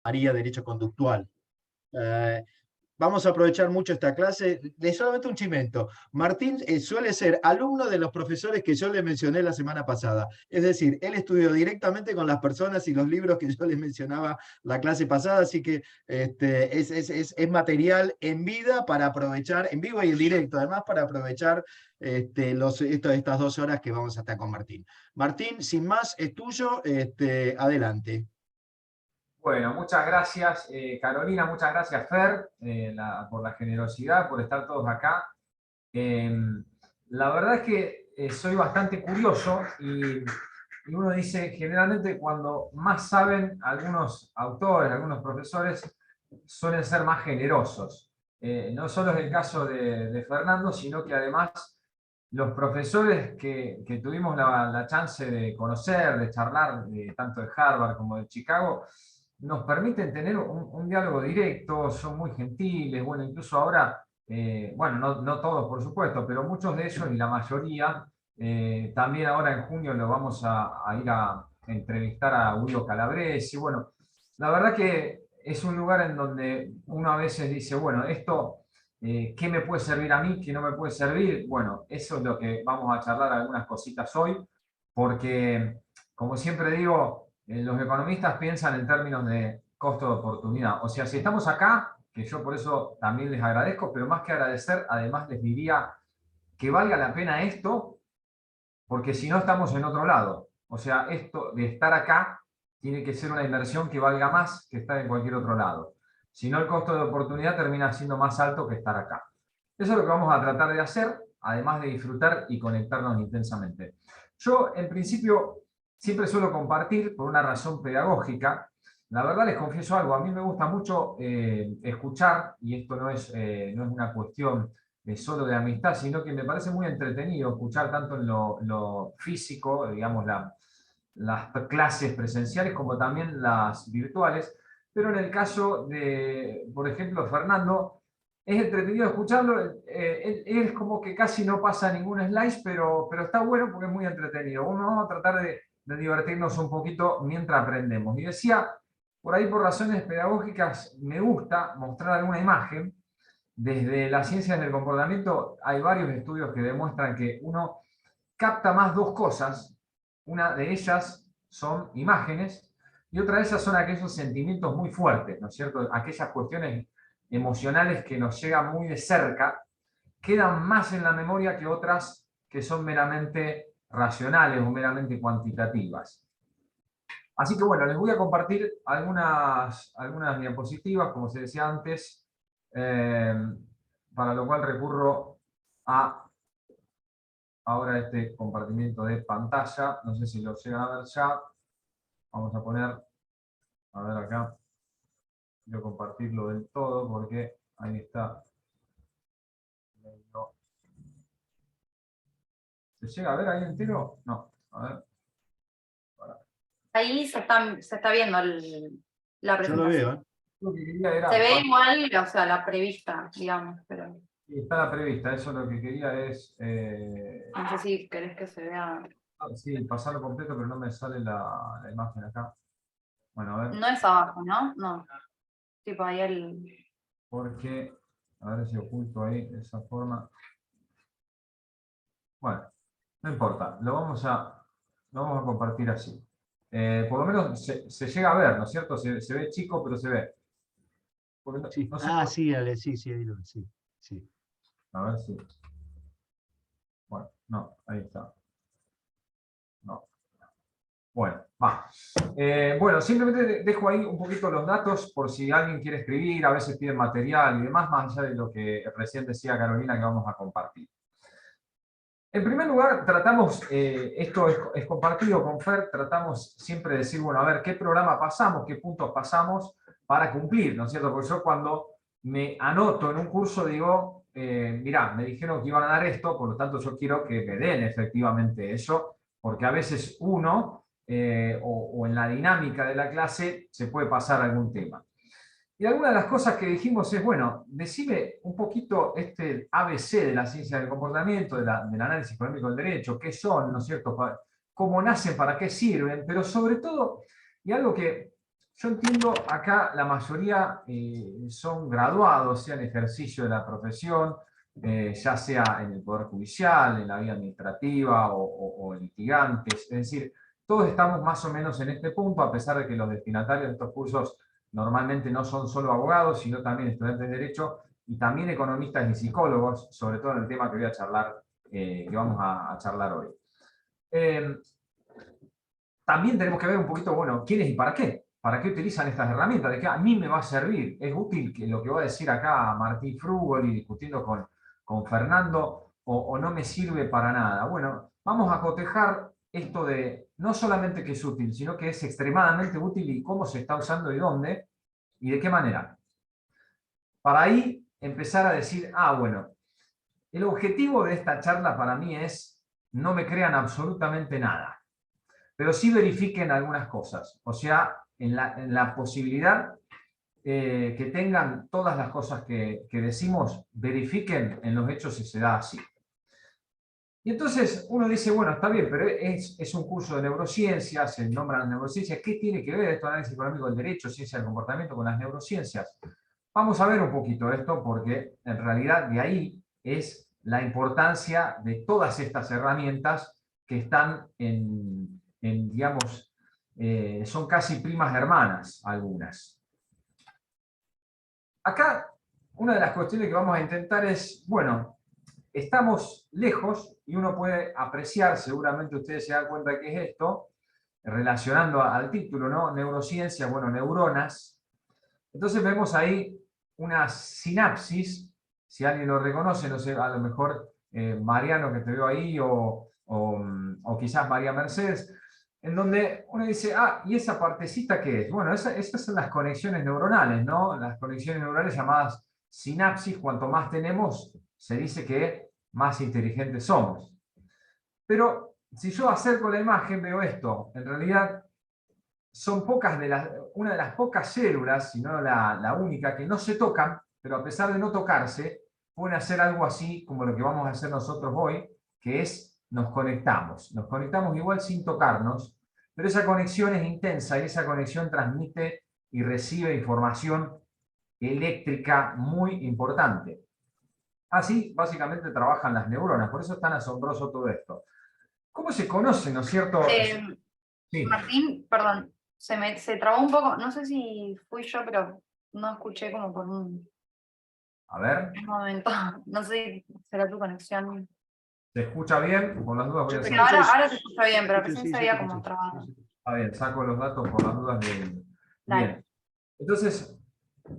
llamaría derecho conductual. Eh, Vamos a aprovechar mucho esta clase. De solamente un chimento. Martín suele ser alumno de los profesores que yo le mencioné la semana pasada. Es decir, él estudió directamente con las personas y los libros que yo les mencionaba la clase pasada, así que es material en vida para aprovechar, en vivo y en directo, además para aprovechar estas 2 horas que vamos a estar con Martín. Martín, sin más, es tuyo. Adelante. Bueno, muchas gracias Carolina, muchas gracias Fer por la generosidad, por estar todos acá. La verdad es que soy bastante curioso y uno dice, generalmente cuando más saben algunos autores, algunos profesores, suelen ser más generosos. No solo es el caso de Fernando, sino que además los profesores que tuvimos la chance de conocer, de charlar, tanto de Harvard como de Chicago, nos permiten tener un diálogo directo, son muy gentiles, bueno, incluso ahora, bueno, no todos por supuesto, pero muchos de ellos y la mayoría, también ahora en junio lo vamos a ir a entrevistar a Guido Calabresi, bueno, la verdad que es un lugar en donde uno a veces dice, bueno, esto, ¿qué me puede servir a mí? ¿Qué no me puede servir? Bueno, eso es lo que vamos a charlar algunas cositas hoy, porque, como siempre digo, los economistas piensan en términos de costo de oportunidad. O sea, si estamos acá, que yo por eso también les agradezco, pero más que agradecer, además les diría que valga la pena esto, porque si no estamos en otro lado. O sea, esto de estar acá tiene que ser una inversión que valga más que estar en cualquier otro lado. Si no, el costo de oportunidad termina siendo más alto que estar acá. Eso es lo que vamos a tratar de hacer, además de disfrutar y conectarnos intensamente. Yo, en principio, siempre suelo compartir por una razón pedagógica. La verdad les confieso algo, a mí me gusta mucho escuchar, y esto no es una cuestión solo de amistad, sino que me parece muy entretenido escuchar tanto en lo físico, digamos, las clases presenciales como también las virtuales, pero en el caso de, por ejemplo, Fernando, es entretenido escucharlo, él es como que casi no pasa ningún slide, pero está bueno porque es muy entretenido. Vamos a tratar de divertirnos un poquito mientras aprendemos. Y decía, por ahí por razones pedagógicas, me gusta mostrar alguna imagen. Desde las ciencias del comportamiento hay varios estudios que demuestran que uno capta más dos cosas. Una de ellas son imágenes y otra de ellas son aquellos sentimientos muy fuertes, ¿no es cierto? Aquellas cuestiones emocionales que nos llegan muy de cerca, quedan más en la memoria que otras que son meramente racionales o meramente cuantitativas. Así que bueno, les voy a compartir algunas diapositivas, como se decía antes, para lo cual recurro a ahora este compartimiento de pantalla. No sé si lo llegan a ver ya. Vamos a poner, a ver acá, quiero compartirlo del todo porque ahí está. ¿Se llega a ver ahí entero? No, a ver. Ahí se está viendo la Yo lo veo, presentación. ¿eh? Lo que quería era, Se ve igual, o sea, la prevista, digamos, pero está la prevista, eso lo que quería es... no sé si querés que se vea. sí, pasarlo completo, pero no me sale la imagen acá. Bueno, a ver. No es abajo, ¿no? No. Tipo ahí Porque, a ver si oculto ahí de esa forma. Bueno, no importa, lo vamos a compartir así. Por lo menos se llega a ver, ¿no es cierto? Se ve chico, pero se ve. Porque Sí. no sé Sí, Ale, sí, ahí lo sí, sí. a ver si. Bueno, no, ahí está. No. Bueno, va. Bueno, simplemente dejo ahí un poquito los datos por si alguien quiere escribir, a veces piden material y demás, más allá de lo que recién decía Carolina que vamos a compartir. En primer lugar, tratamos, esto es compartido con Fer, tratamos siempre de decir, bueno, a ver, ¿qué programa pasamos, qué puntos pasamos para cumplir, ¿no es cierto? Porque yo cuando me anoto en un curso digo, mirá, me dijeron que iban a dar esto, por lo tanto yo quiero que me den efectivamente eso, porque a veces uno, o en la dinámica de la clase, se puede pasar algún tema. Y alguna de las cosas que dijimos es, bueno, decime un poquito este ABC de la ciencia del comportamiento, del análisis económico del derecho, qué son, ¿no es cierto?, cómo nacen, para qué sirven, pero sobre todo, y algo que yo entiendo acá la mayoría son graduados, sea en ejercicio de la profesión, ya sea en el Poder Judicial, en la vía administrativa o litigantes. Es decir, todos estamos más o menos en este punto, a pesar de que los destinatarios de estos cursos normalmente no son solo abogados, sino también estudiantes de Derecho y también economistas y psicólogos, sobre todo en el tema que voy a charlar, que vamos a charlar hoy. También tenemos que ver un poquito, bueno, quién es y para qué. ¿Para qué utilizan estas herramientas? ¿De qué a mí me va a servir? ¿Es útil que lo que va a decir acá Martín Frugoli discutiendo con Fernando o no me sirve para nada? Bueno, vamos a cotejar esto de no solamente que es útil, sino que es extremadamente útil y cómo se está usando y dónde y de qué manera. Para ahí empezar a decir, bueno, el objetivo de esta charla para mí es no me crean absolutamente nada, pero sí verifiquen algunas cosas. O sea, en la posibilidad que tengan todas las cosas que decimos, verifiquen en los hechos si se da así. Y entonces uno dice, bueno, está bien, pero es un curso de neurociencias, se nombran neurociencias. ¿Qué tiene que ver esto, análisis económico del derecho, ciencia del comportamiento, con las neurociencias? Vamos a ver un poquito esto, porque en realidad de ahí es la importancia de todas estas herramientas que están digamos, son casi primas hermanas algunas. Acá, una de las cuestiones que vamos a intentar es, bueno, estamos lejos y uno puede apreciar, seguramente ustedes se dan cuenta de qué es esto, relacionando al título, ¿no? Neurociencia, bueno, neuronas. Entonces vemos ahí una sinapsis, si alguien lo reconoce, no sé, a lo mejor Mariano que te veo ahí o quizás María Mercedes, en donde uno dice, ¿y esa partecita qué es? Bueno, esas son las conexiones neuronales, ¿no? Las conexiones neuronales llamadas sinapsis, cuanto más tenemos, se dice que más inteligentes somos. Pero si yo acerco la imagen, veo esto, en realidad son una de las pocas células, si no la única, que no se tocan, pero a pesar de no tocarse, pueden hacer algo así como lo que vamos a hacer nosotros hoy, que es nos conectamos. Nos conectamos igual sin tocarnos, pero esa conexión es intensa y esa conexión transmite y recibe información eléctrica muy importante. Así, básicamente, trabajan las neuronas. Por eso es tan asombroso todo esto. ¿Cómo se conoce, no es cierto? Sí. Martín, perdón, se trabó un poco. No sé si fui yo, pero no escuché como por un momento. No sé si será tu conexión. ¿Se escucha bien? Por las dudas voy a hacer. Ahora se escucha bien, pero recién se veía como trabado. Está bien, saco los datos por las dudas de... Dale. Bien. Entonces,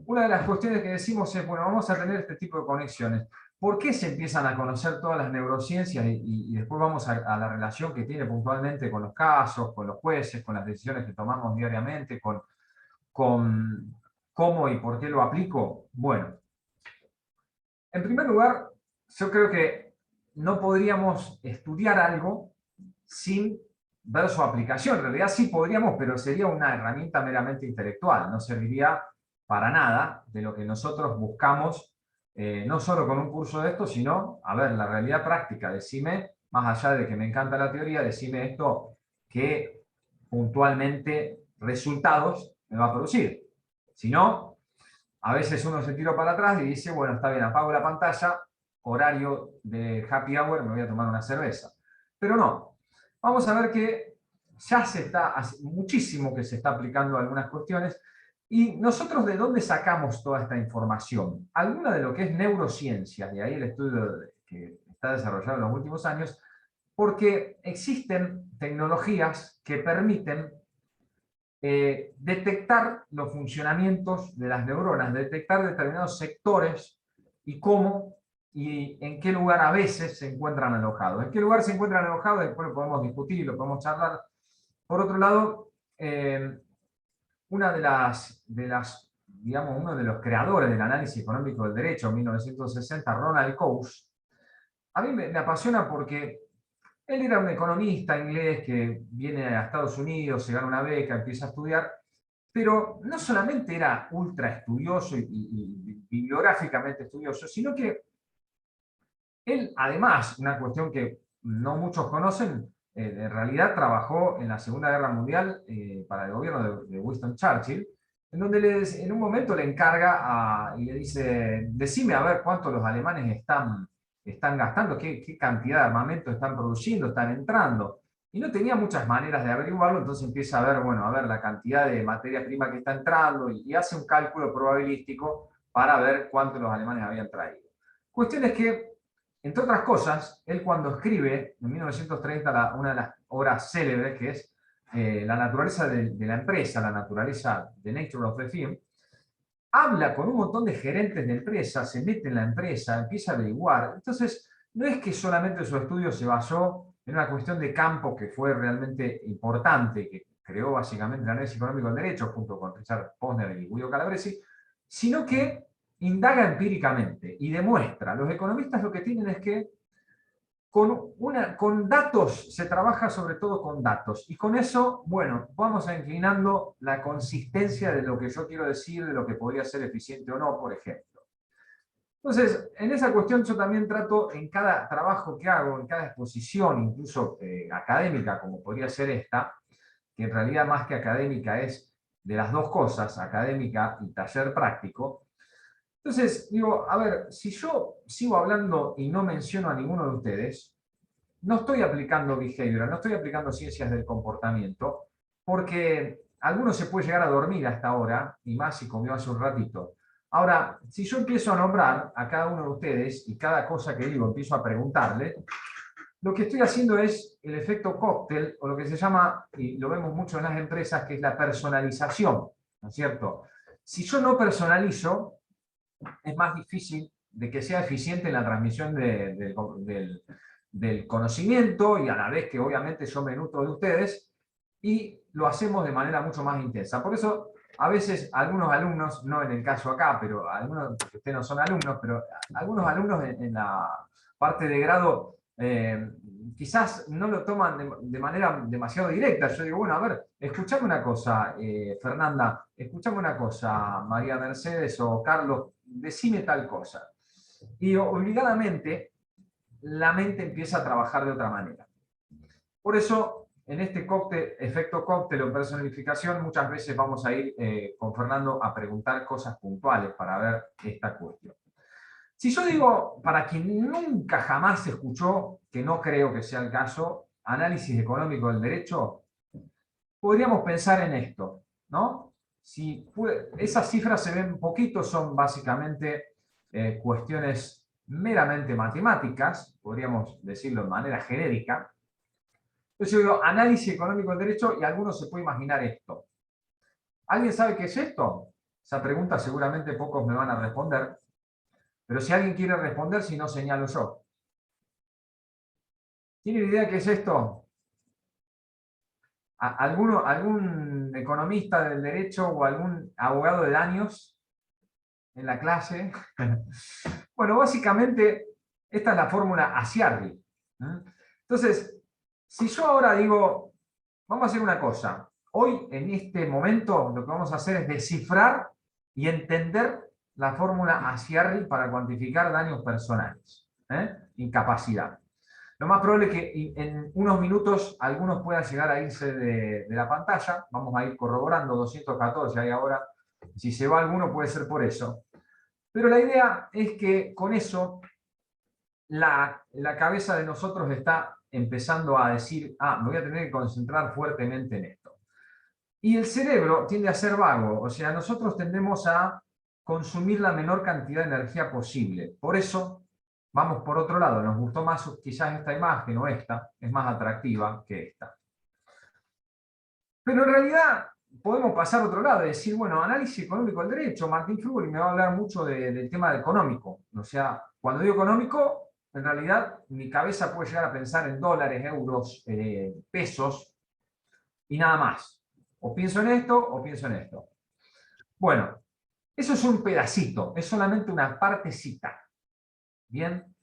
una de las cuestiones que decimos es, bueno, vamos a tener este tipo de conexiones. ¿Por qué se empiezan a conocer todas las neurociencias? Y después vamos a la relación que tiene puntualmente con los casos, con los jueces, con las decisiones que tomamos diariamente, con cómo y por qué lo aplico. Bueno, en primer lugar, yo creo que no podríamos estudiar algo sin ver su aplicación. En realidad sí podríamos, pero sería una herramienta meramente intelectual. No serviría para nada de lo que nosotros buscamos, no solo con un curso de esto, sino, a ver, la realidad práctica. Decime, más allá de que me encanta la teoría, decime esto que puntualmente resultados me va a producir. Si no, a veces uno se tira para atrás y dice, bueno, está bien, apago la pantalla, horario de happy hour, me voy a tomar una cerveza. Pero no. Vamos a ver que ya hace muchísimo que se está aplicando algunas cuestiones. ¿Y nosotros de dónde sacamos toda esta información? Alguna de lo que es neurociencia, de ahí el estudio que está desarrollado en los últimos años, porque existen tecnologías que permiten detectar los funcionamientos de las neuronas, detectar determinados sectores y cómo y en qué lugar a veces se encuentran alojados. ¿En qué lugar se encuentran alojados? Después lo podemos discutir, lo podemos charlar. Por otro lado, una de las, digamos, uno de los creadores del análisis económico del derecho en 1960, Ronald Coase, a mí me apasiona porque él era un economista inglés que viene a Estados Unidos, se gana una beca, empieza a estudiar, pero no solamente era ultra estudioso y bibliográficamente estudioso, sino que él, además, una cuestión que no muchos conocen, en realidad trabajó en la Segunda Guerra Mundial para el gobierno de Winston Churchill, en donde en un momento le encarga y le dice, decime a ver cuánto los alemanes están gastando, qué cantidad de armamento están produciendo, están entrando. Y no tenía muchas maneras de averiguarlo, entonces empieza a ver, bueno, a ver la cantidad de materia prima que está entrando y hace un cálculo probabilístico para ver cuánto los alemanes habían traído. Cuestión es que, entre otras cosas, él cuando escribe, en 1930, una de las obras célebres, que es la naturaleza de la empresa, la naturaleza, the nature of the firm, habla con un montón de gerentes de empresas, se mete en la empresa, empieza a averiguar. Entonces, no es que solamente su estudio se basó en una cuestión de campo que fue realmente importante, que creó básicamente el análisis económico del derecho, junto con Richard Posner y Guido Calabresi, sino que indaga empíricamente y demuestra. Los economistas lo que tienen es que con datos, se trabaja sobre todo con datos. Y con eso, bueno, vamos a inclinando la consistencia de lo que yo quiero decir, de lo que podría ser eficiente o no, por ejemplo. Entonces, en esa cuestión yo también trato en cada trabajo que hago, en cada exposición, incluso académica, como podría ser esta, que en realidad más que académica es de las dos cosas, académica y taller práctico. Entonces, digo, a ver, si yo sigo hablando y no menciono a ninguno de ustedes, no estoy aplicando behavior, no estoy aplicando ciencias del comportamiento, porque alguno se puede llegar a dormir hasta ahora, y más si comió hace un ratito. Ahora, si yo empiezo a nombrar a cada uno de ustedes y cada cosa que digo empiezo a preguntarle, lo que estoy haciendo es el efecto cóctel, o lo que se llama, y lo vemos mucho en las empresas, que es la personalización, ¿no es cierto? Si yo no personalizo, es más difícil de que sea eficiente en la transmisión del conocimiento y a la vez que obviamente yo me nutro de ustedes y lo hacemos de manera mucho más intensa. Por eso a veces algunos alumnos, no en el caso acá, pero algunos, ustedes no son alumnos, pero algunos alumnos en la parte de grado quizás no lo toman de manera demasiado directa. Yo digo, bueno, a ver, escuchame una cosa, Fernanda, escuchame una cosa, María Mercedes o Carlos, decime tal cosa. Y obligadamente la mente empieza a trabajar de otra manera. Por eso, en este cóctel, efecto cóctel o personificación, muchas veces vamos a ir con Fernando a preguntar cosas puntuales para ver esta cuestión. Si yo digo, para quien nunca jamás escuchó, que no creo que sea el caso, análisis económico del derecho, podríamos pensar en esto, ¿no? Si esas cifras se ven poquito, son básicamente cuestiones meramente matemáticas, podríamos decirlo de manera genérica. Entonces yo digo, análisis económico del derecho, y alguno se puede imaginar esto. ¿Alguien sabe qué es esto? Esa pregunta seguramente pocos me van a responder. Pero si alguien quiere responder, si no, señalo yo. ¿Tienen idea qué es esto? ¿Algún economista del derecho o algún abogado de daños en la clase? Bueno, básicamente, esta es la fórmula Aciarri. Entonces, si yo ahora digo, vamos a hacer una cosa. Hoy, en este momento, lo que vamos a hacer es descifrar y entender la fórmula Aciarri para cuantificar daños personales, incapacidad. Lo más probable es que en unos minutos algunos puedan llegar a irse de la pantalla. Vamos a ir corroborando, 214 hay ahora. Si se va alguno puede ser por eso. Pero la idea es que con eso la cabeza de nosotros está empezando a decir, me voy a tener que concentrar fuertemente en esto. Y el cerebro tiende a ser vago, o sea, nosotros tendemos a consumir la menor cantidad de energía posible. Por eso, vamos por otro lado, nos gustó más quizás esta imagen o esta, es más atractiva que esta. Pero en realidad podemos pasar a otro lado y decir, bueno, análisis económico del derecho, Martín Frugoli me va a hablar mucho del tema económico. O sea, cuando digo económico, en realidad mi cabeza puede llegar a pensar en dólares, euros, pesos y nada más. O pienso en esto o pienso en esto. Bueno, eso es un pedacito, es solamente una partecita. Bien.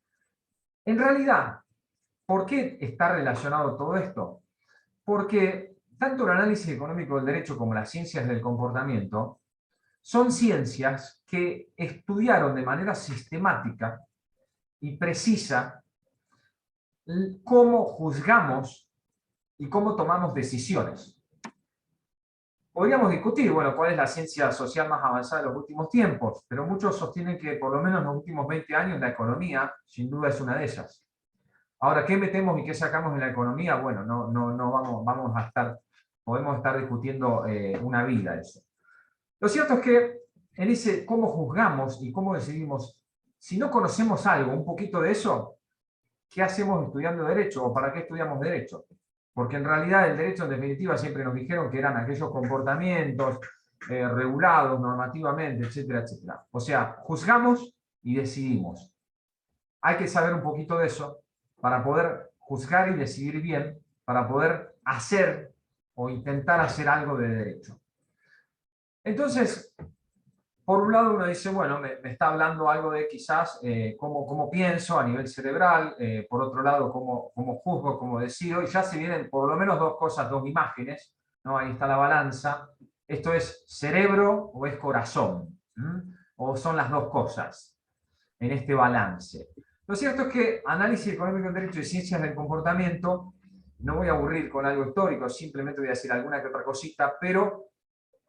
En realidad, ¿por qué está relacionado todo esto? Porque tanto el análisis económico del derecho como las ciencias del comportamiento son ciencias que estudiaron de manera sistemática y precisa cómo juzgamos y cómo tomamos decisiones. Podríamos discutir, bueno, cuál es la ciencia social más avanzada de los últimos tiempos, pero muchos sostienen que por lo menos en los últimos 20 años la economía, sin duda, es una de ellas. Ahora, ¿qué metemos y qué sacamos en la economía? Bueno, no vamos a estar, podemos estar discutiendo una vida eso. Lo cierto es que en ese cómo juzgamos y cómo decidimos, si no conocemos algo, un poquito de eso, ¿qué hacemos estudiando Derecho o para qué estudiamos Derecho? Porque en realidad el derecho en definitiva siempre nos dijeron que eran aquellos comportamientos regulados normativamente, etcétera, etcétera. O sea, juzgamos y decidimos. Hay que saber un poquito de eso para poder juzgar y decidir bien, para poder hacer o intentar hacer algo de derecho. Entonces, por un lado uno dice, bueno, me está hablando algo de quizás cómo pienso a nivel cerebral, por otro lado, cómo juzgo, cómo decido, y ya se vienen por lo menos dos cosas, dos imágenes, ¿no? Ahí está la balanza. Esto es cerebro o es corazón, o son las dos cosas en este balance. Lo cierto es que análisis económico en derecho y ciencias del comportamiento, no voy a aburrir con algo histórico, simplemente voy a decir alguna que otra cosita, pero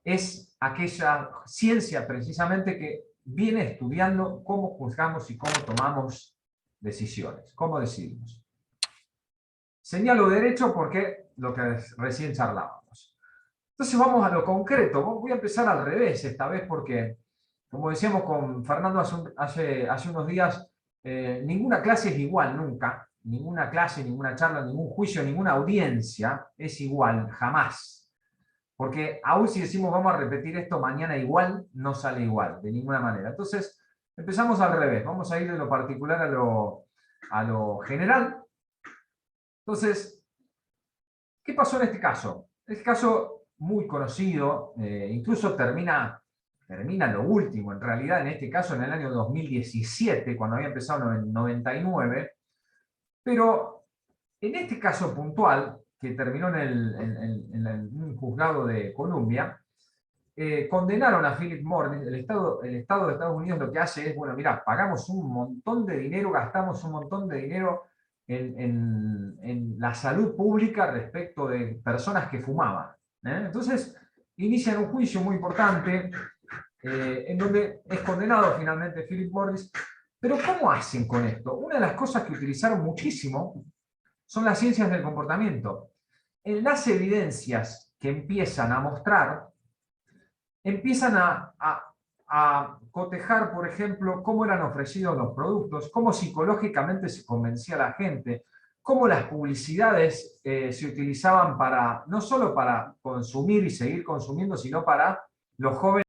es aquella ciencia precisamente que viene estudiando cómo juzgamos y cómo tomamos decisiones, cómo decidimos. Señalo derecho porque lo que recién charlábamos. Entonces vamos a lo concreto. Voy a empezar al revés esta vez porque, como decíamos con Fernando hace unos días, ninguna clase es igual nunca. Ninguna clase, ninguna charla, ningún juicio, ninguna audiencia es igual, jamás. Porque aún si decimos vamos a repetir esto mañana igual, no sale igual, de ninguna manera. Entonces, empezamos al revés. Vamos a ir de lo particular a lo general. Entonces, ¿qué pasó en este caso? Este caso muy conocido, incluso termina lo último, en realidad, en este caso en el año 2017, cuando había empezado en el 99, pero en este caso puntual, que terminó en un juzgado de Columbia, condenaron a Philip Morris. El Estado de Estados Unidos lo que hace es, bueno, mira, pagamos un montón de dinero, gastamos un montón de dinero en la salud pública respecto de personas que fumaban. Entonces, inician un juicio muy importante en donde es condenado finalmente Philip Morris. Pero ¿cómo hacen con esto? Una de las cosas que utilizaron muchísimo son las ciencias del comportamiento. En las evidencias que empiezan a mostrar, empiezan a cotejar, por ejemplo, cómo eran ofrecidos los productos, cómo psicológicamente se convencía a la gente, cómo las publicidades se utilizaban para, no solo para consumir y seguir consumiendo, sino para los jóvenes